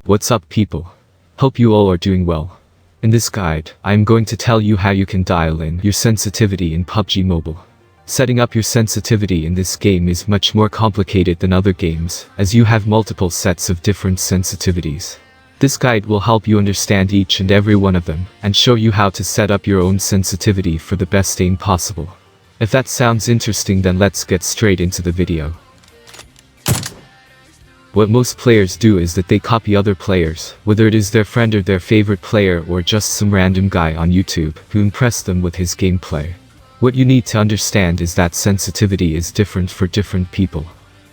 What's up people? Hope you all are doing well. In this guide, I am going to tell you how you can dial in your sensitivity in PUBG Mobile. Setting up your sensitivity in this game is much more complicated than other games, as you have multiple sets of different sensitivities. This guide will help you understand each and every one of them, and show you how to set up your own sensitivity for the best aim possible. If that sounds interesting, then let's get straight into the video. What most players do is that they copy other players, whether it is their friend or their favorite player or just some random guy on YouTube who impressed them with his gameplay. What you need to understand is that sensitivity is different for different people.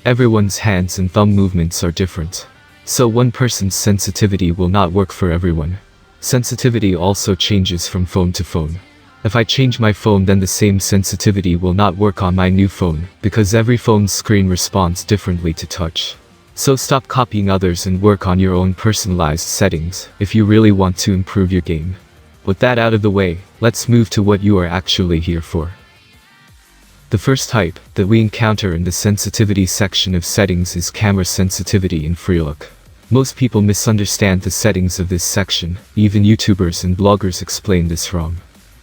Everyone's hands and thumb movements are different. So one person's sensitivity will not work for everyone. Sensitivity also changes from phone to phone. If I change my phone, then the same sensitivity will not work on my new phone, because every phone's screen responds differently to touch. So stop copying others and work on your own personalized settings if you really want to improve your game. With that out of the way, let's move to what you are actually here for. The first type that we encounter in the sensitivity section of settings is camera sensitivity in FreeLook. Most people misunderstand the settings of this section, even YouTubers and bloggers explain this wrong.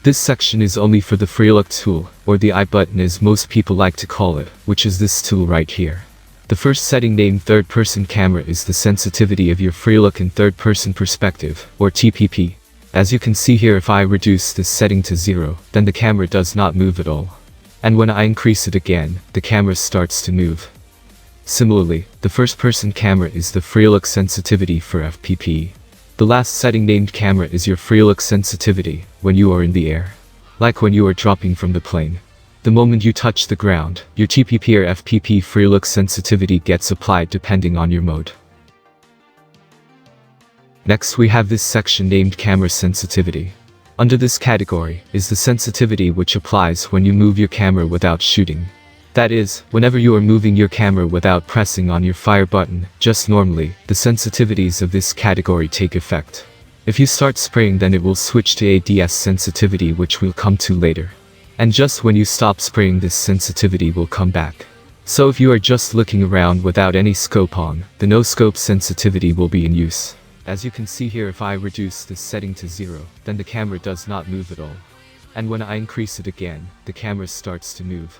This section is only for the FreeLook tool, or the I button as most people like to call it, which is this tool right here. The first setting, named third-person camera, is the sensitivity of your FreeLook in third-person perspective, or TPP. As you can see here, if I reduce this setting to 0, then the camera does not move at all. And when I increase it again, the camera starts to move. Similarly, the first-person camera is the FreeLook sensitivity for FPP. The last setting, named camera, is your FreeLook sensitivity when you are in the air. Like when you are dropping from the plane. The moment you touch the ground, your TPP or FPP FreeLook sensitivity gets applied depending on your mode. Next we have this section named camera sensitivity. Under this category is the sensitivity which applies when you move your camera without shooting. That is, whenever you are moving your camera without pressing on your fire button, just normally, the sensitivities of this category take effect. If you start spraying, then it will switch to ADS sensitivity, which we'll come to later. And just when you stop spraying, this sensitivity will come back. So if you are just looking around without any scope on, the no scope sensitivity will be in use. As you can see here, if I reduce this setting to 0, then the camera does not move at all. And when I increase it again, the camera starts to move.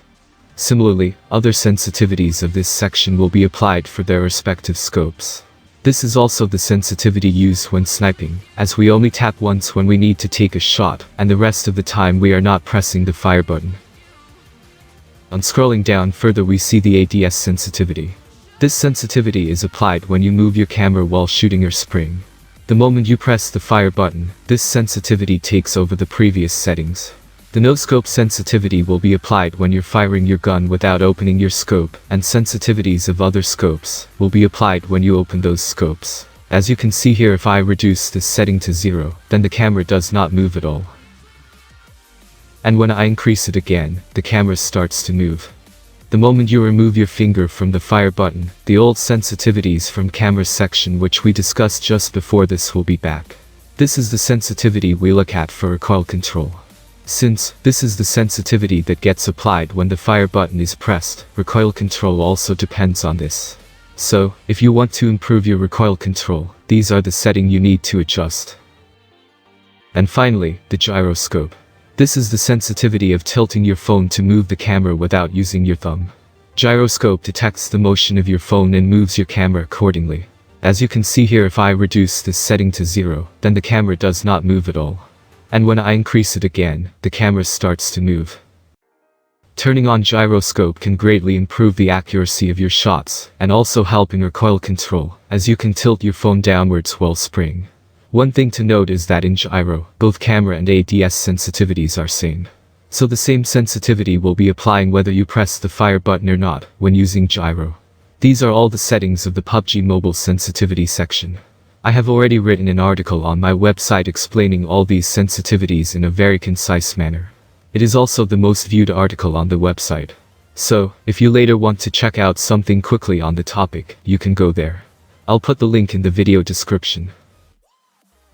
Similarly, other sensitivities of this section will be applied for their respective scopes. This is also the sensitivity used when sniping, as we only tap once when we need to take a shot, and the rest of the time we are not pressing the fire button. On scrolling down further, we see the ADS sensitivity. This sensitivity is applied when you move your camera while shooting or spraying. The moment you press the fire button, this sensitivity takes over the previous settings. The no-scope sensitivity will be applied when you're firing your gun without opening your scope, and sensitivities of other scopes will be applied when you open those scopes. As you can see here, if I reduce this setting to 0, then the camera does not move at all. And when I increase it again, the camera starts to move. The moment you remove your finger from the fire button, the old sensitivities from camera section which we discussed just before this will be back. This is the sensitivity we look at for recoil control. Since this is the sensitivity that gets applied when the fire button is pressed, recoil control also depends on this. So, if you want to improve your recoil control, these are the settings you need to adjust. And finally, the gyroscope. This is the sensitivity of tilting your phone to move the camera without using your thumb. Gyroscope detects the motion of your phone and moves your camera accordingly. As you can see here, if I reduce this setting to 0, then the camera does not move at all. And when I increase it again, the camera starts to move. Turning on gyroscope can greatly improve the accuracy of your shots, and also help in recoil control, as you can tilt your phone downwards while spraying. One thing to note is that in gyro, both camera and ADS sensitivities are same. So the same sensitivity will be applying whether you press the fire button or not when using gyro. These are all the settings of the PUBG Mobile sensitivity section. I have already written an article on my website explaining all these sensitivities in a very concise manner. It is also the most viewed article on the website. So, if you later want to check out something quickly on the topic, you can go there. I'll put the link in the video description.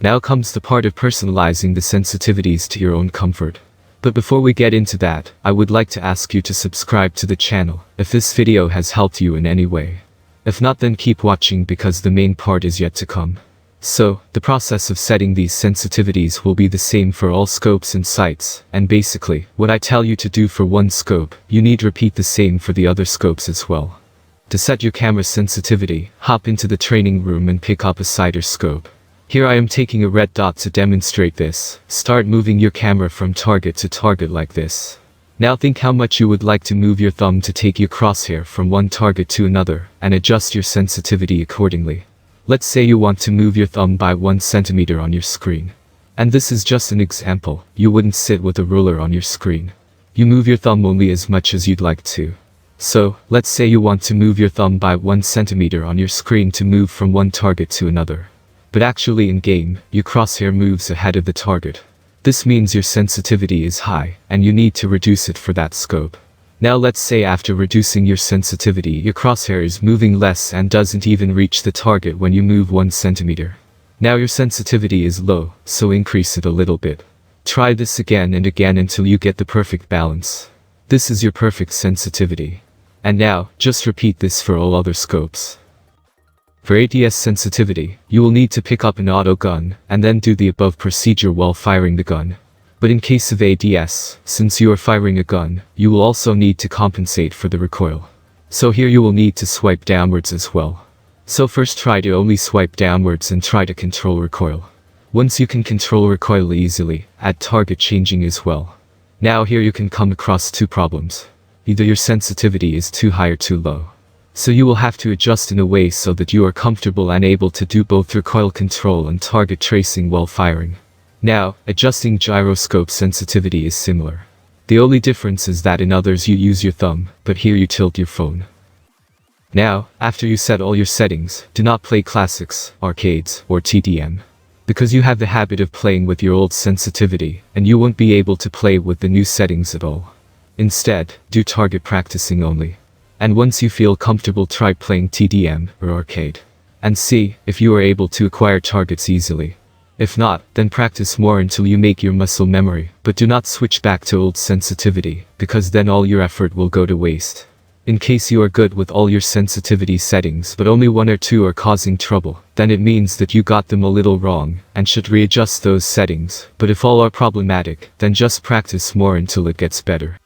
Now comes the part of personalizing the sensitivities to your own comfort. But before we get into that, I would like to ask you to subscribe to the channel, if this video has helped you in any way. If not, then keep watching because the main part is yet to come. So, the process of setting these sensitivities will be the same for all scopes and sights, and basically, what I tell you to do for one scope, you need repeat the same for the other scopes as well. To set your camera sensitivity, hop into the training room and pick up a sight or scope. Here I am taking a red dot to demonstrate this. Start moving your camera from target to target like this. Now think how much you would like to move your thumb to take your crosshair from one target to another, and adjust your sensitivity accordingly. Let's say you want to move your thumb by 1 centimeter on your screen. And this is just an example, you wouldn't sit with a ruler on your screen. You move your thumb only as much as you'd like to. So, let's say you want to move your thumb by 1 centimeter on your screen to move from one target to another. But actually in game, your crosshair moves ahead of the target. This means your sensitivity is high, and you need to reduce it for that scope. Now let's say after reducing your sensitivity your crosshair is moving less and doesn't even reach the target when you move 1 centimeter. Now your sensitivity is low, so increase it a little bit. Try this again and again until you get the perfect balance. This is your perfect sensitivity. And now, just repeat this for all other scopes. For ADS sensitivity, you will need to pick up an auto gun, and then do the above procedure while firing the gun. But in case of ADS, since you are firing a gun, you will also need to compensate for the recoil. So here you will need to swipe downwards as well. So first try to only swipe downwards and try to control recoil. Once you can control recoil easily, add target changing as well. Now here you can come across two problems. Either your sensitivity is too high or too low. So you will have to adjust in a way so that you are comfortable and able to do both recoil control and target tracing while firing. Now, adjusting gyroscope sensitivity is similar. The only difference is that in others you use your thumb, but here you tilt your phone. Now, after you set all your settings, do not play classics, arcades, or TDM. Because you have the habit of playing with your old sensitivity, and you won't be able to play with the new settings at all. Instead, do target practicing only. And once you feel comfortable, try playing TDM or arcade. And see if you are able to acquire targets easily. If not, then practice more until you make your muscle memory, but do not switch back to old sensitivity, because then all your effort will go to waste. In case you are good with all your sensitivity settings but only one or two are causing trouble, then it means that you got them a little wrong, and should readjust those settings, but if all are problematic, then just practice more until it gets better.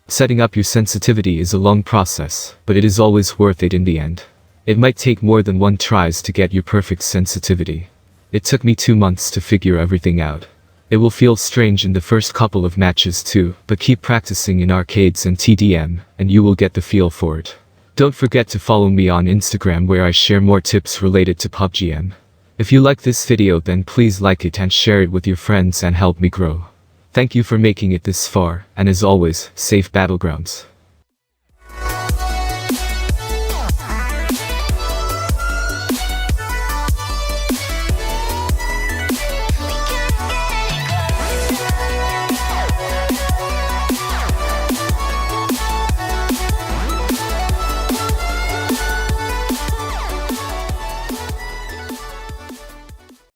Setting up your sensitivity is a long process, but it is always worth it in the end. It might take more than one tries to get your perfect sensitivity. It took me 2 months to figure everything out. It will feel strange in the first couple of matches too, but keep practicing in arcades and TDM, and you will get the feel for it. Don't forget to follow me on Instagram where I share more tips related to PUBG. If you like this video then please like it and share it with your friends and help me grow. Thank you for making it this far, and as always, safe battlegrounds.